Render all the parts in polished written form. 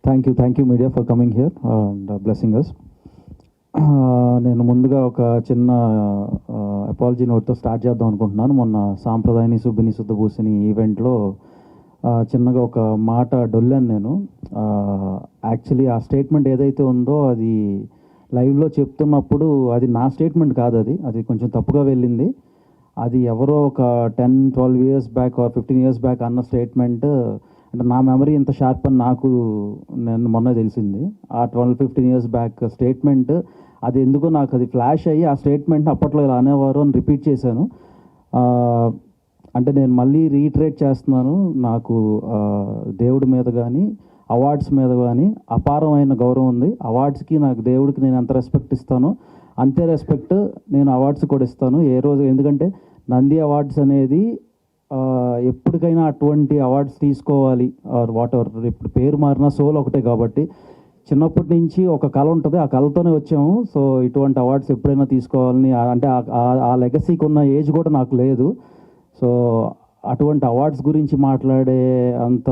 Thank you media for coming here and blessing us. నేను ముందుగా ఒక చిన్న అపాలజీ నోట్తో స్టార్ట్ చేద్దాం అనుకుంటున్నాను. మొన్న సాంప్రదాయని సుబ్బిని శుద్ధభూసిని ఈవెంట్లో చిన్నగా ఒక మాట డొల్లాను నేను. యాక్చువల్లీ ఆ స్టేట్మెంట్ ఏదైతే ఉందో అది లైవ్లో చెప్తున్నప్పుడు అది నా స్టేట్మెంట్ కాదు, అది కొంచెం తప్పుగా వెళ్ళింది. అది ఎవరో ఒక 10-12 years back or 15 years back అన్న స్టేట్మెంట్. అంటే నా మెమరీ ఇంత షార్ప్ అని నేను మొన్న తెలిసింది. ఆ 12-15 ఇయర్స్ బ్యాక్ స్టేట్మెంట్ అది ఎందుకో నాకు అది ఫ్లాష్ అయ్యి ఆ స్టేట్మెంట్ని అప్పట్లో ఇలా అనేవారు అని రిపీట్ చేశాను. అంటే నేను మళ్ళీ రీట్రేట్ చేస్తున్నాను. నాకు దేవుడి మీద కానీ అవార్డ్స్ మీద కానీ అపారమైన గౌరవం ఉంది. అవార్డ్స్కి నాకు దేవుడికి నేను ఎంత రెస్పెక్ట్ ఇస్తానో అంతే రెస్పెక్ట్ నేను అవార్డ్స్ కూడా ఇస్తాను ఏ రోజు. ఎందుకంటే నంది అవార్డ్స్ అనేది ఎప్పటికైనా అటువంటి అవార్డ్స్ తీసుకోవాలి ఆర్ వాట్ ఎవర్, ఇప్పుడు పేరు మారిన సోల్ ఒకటే కాబట్టి చిన్నప్పటి నుంచి ఒక కళ ఉంటుంది, ఆ కళతోనే వచ్చాము. సో ఇటువంటి అవార్డ్స్ ఎప్పుడైనా తీసుకోవాలని, అంటే ఆ లెగసీకి ఉన్న ఏజ్ కూడా నాకు లేదు. సో అటువంటి అవార్డ్స్ గురించి మాట్లాడే అంత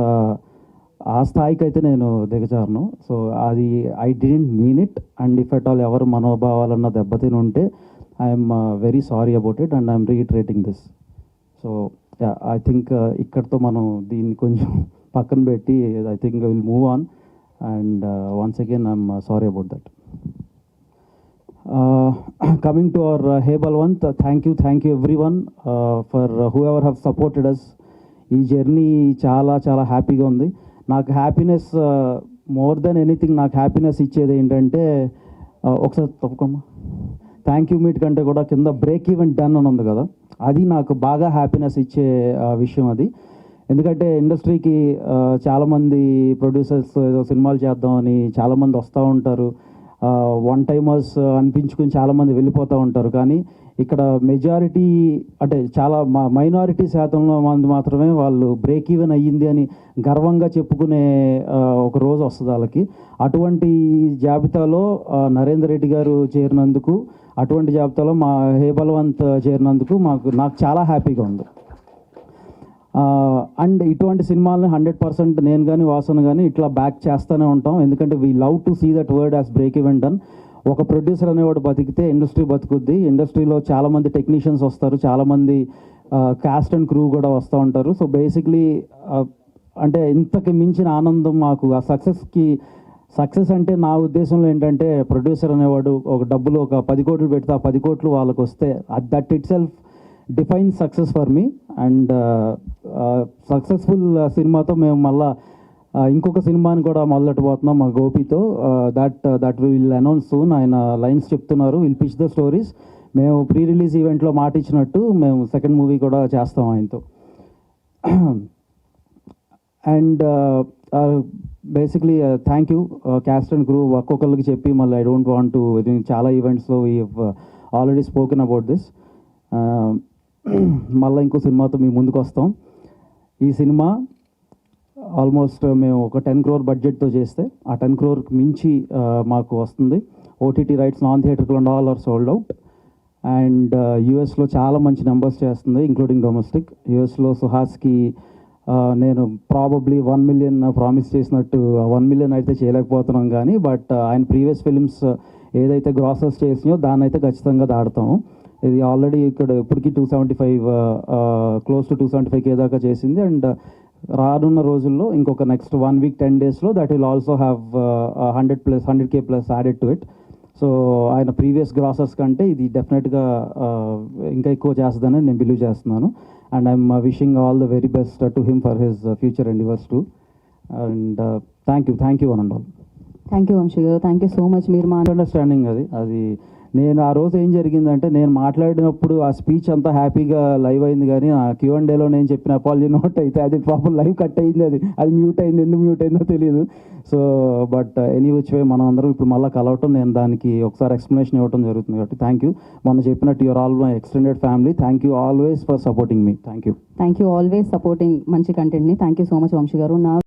ఆ స్థాయికి అయితే నేను దిగజారను. సో అది I didn't mean it. And if at all ఎవరు మనోభావాలన్న దెబ్బతిని ఉంటే I'm very sorry about it and I'm reiterating this. So I think ఇక్కడితో మనం దీన్ని కొంచెం పక్కన పెట్టి I think will move on. And once again I'm sorry about that. Coming to our hey Balwant, thank you everyone for whoever have supported us. ఈ journey చాలా చాలా హ్యాపీగా ఉంది. నాకు హ్యాపీనెస్ మోర్ దెన్ ఎనీథింగ్, నాకు హ్యాపీనెస్ ఇచ్చేది ఏంటంటే ఒకసారి తప్పకుండా థ్యాంక్ యూ మీట్ కంటే కూడా కింద బ్రేక్ ఈవెన్ డన్ అని ఉంది కదా, అది నాకు బాగా హ్యాపీనెస్ ఇచ్చే విషయం అది. ఎందుకంటే ఇండస్ట్రీకి చాలామంది ప్రొడ్యూసర్స్ ఏదో సినిమాలు చేద్దామని చాలామంది వస్తూ ఉంటారు, వన్ టైమర్స్ అనిపించుకుని చాలామంది వెళ్ళిపోతూ ఉంటారు. కానీ ఇక్కడ మెజారిటీ అంటే చాలా మైనారిటీ శాతంలో మంది మాత్రమే వాళ్ళు బ్రేక్ ఈవెన్ అయ్యింది అని గర్వంగా చెప్పుకునే ఒక రోజు వస్తుంది వాళ్ళకి. అటువంటి జాబితాలో నరేందర్ రెడ్డి గారు చేరినందుకు, అటువంటి జాబితాలో మా హే బల్వంత్ చేరినందుకు నాకు చాలా హ్యాపీగా ఉంది. అండ్ ఇటువంటి సినిమాలని 100% నేను కానీ వాసన కానీ ఇట్లా బ్యాక్ చేస్తూనే ఉంటాం. ఎందుకంటే we love to see that word as break even done. ఒక ప్రొడ్యూసర్ అనేవాడు బతికితే ఇండస్ట్రీ బతుకుద్ది. ఇండస్ట్రీలో చాలామంది టెక్నీషియన్స్ వస్తారు, చాలామంది కాస్ట్ అండ్ క్రూ కూడా వస్తూ ఉంటారు. సో బేసిక్లీ అంటే ఇంతకు మించిన ఆనందం మాకు ఆ సక్సెస్ అంటే నా ఉద్దేశంలో ఏంటంటే ప్రొడ్యూసర్ అనేవాడు ఒక డబ్బులు ఒక 10 కోట్లు పెడితే ఆ 10 కోట్లు వాళ్ళకు వస్తే that itself defines success for me. And successful సినిమాతో మేము మళ్ళీ ఇంకొక సినిమాని కూడా మొదలెట్టబోతున్నాం మా గోపితో. That will announce soon. ఆయన లైన్స్ చెప్తున్నారు, విల్ పిచ్ ద స్టోరీస్. మేము ప్రీ రిలీజ్ ఈవెంట్లో మాట ఇచ్చినట్టు మేము సెకండ్ మూవీ కూడా చేస్తాం ఆయనతో. And basically thank you cast and crew ఒక్కొక్కరికి చెప్పి మళ్ళీ ఐ డోంట్ వాంట్ టు, చాలా ఈవెంట్స్లో we already spoken about this. మళ్ళీ ఇంకో సినిమాతో మీ ముందుకు వస్తాం. ఈ సినిమా ఆల్మోస్ట్ మేము ఒక 10 crore బడ్జెట్తో చేస్తే ఆ 10 crore మించి మాకు వస్తుంది. ఓటీటీ రైట్స్ నాన్ థియేటర్లు and all are sold out. And యూఎస్లో చాలా మంచి నెంబర్స్ చేస్తుంది ఇంక్లూడింగ్ డొమెస్టిక్. యూఎస్లో సుహాస్కి నేను ప్రాబబ్లీ 1 million ప్రామిస్ చేసినట్టు 1 million అయితే చేయలేకపోతున్నాం, కానీ బట్ ఆయన ప్రీవియస్ ఫిలిమ్స్ ఏదైతే గ్రాసెస్ చేసినాయో దాన్ని అయితే ఖచ్చితంగా దాడతాము. ఇది ఆల్రెడీ ఇక్కడ ఇప్పటికీ 275 క్లోజ్ టు 275K దాకా చేసింది. అండ్ రానున్న రోజుల్లో ఇంకొక నెక్స్ట్ 1 week 10 daysలో that will also have 100K+ added to it. So ఆయన ప్రీవియస్ గ్రాసెస్ కంటే ఇది డెఫినెట్గా ఇంకా ఎక్కువ చేస్తుందని నేను బిలీవ్ చేస్తున్నాను. And I'm wishing all the very best to him for his future endeavours too. And thank you one and all. Thank you Vamsi గారు, థ్యాంక్ యూ సో మచ్. మీరు మా అండర్స్టాండింగ్ అది నేను ఆ రోజు ఏం జరిగిందంటే నేను మాట్లాడినప్పుడు ఆ స్పీచ్ అంతా హ్యాపీగా లైవ్ అయింది, కానీ ఆ Q&Aలో నేను చెప్పిన అపాలజీ నోట్ అయితే అది పాపం లైవ్ కట్ అయింది, అది మ్యూట్ అయింది. ఎందుకు మ్యూట్ అయిందో తెలియదు. So but any which way మనం అందరం ఇప్పుడు మళ్ళీ కలవటం, నేను దానికి ఒకసారి ఎక్స్ప్లెనేషన్ ఇవ్వడం జరుగుతుంది. కాబట్టి థ్యాంక్ యూ. మొన్న చెప్పినట్టు your all my extended family. Thank you always for supporting మీ. థ్యాంక్ యూ ఆల్వేస్ సపోర్టింగ్ మంచి కంటెంట్ని. Thank you so much Vamsi garu. నా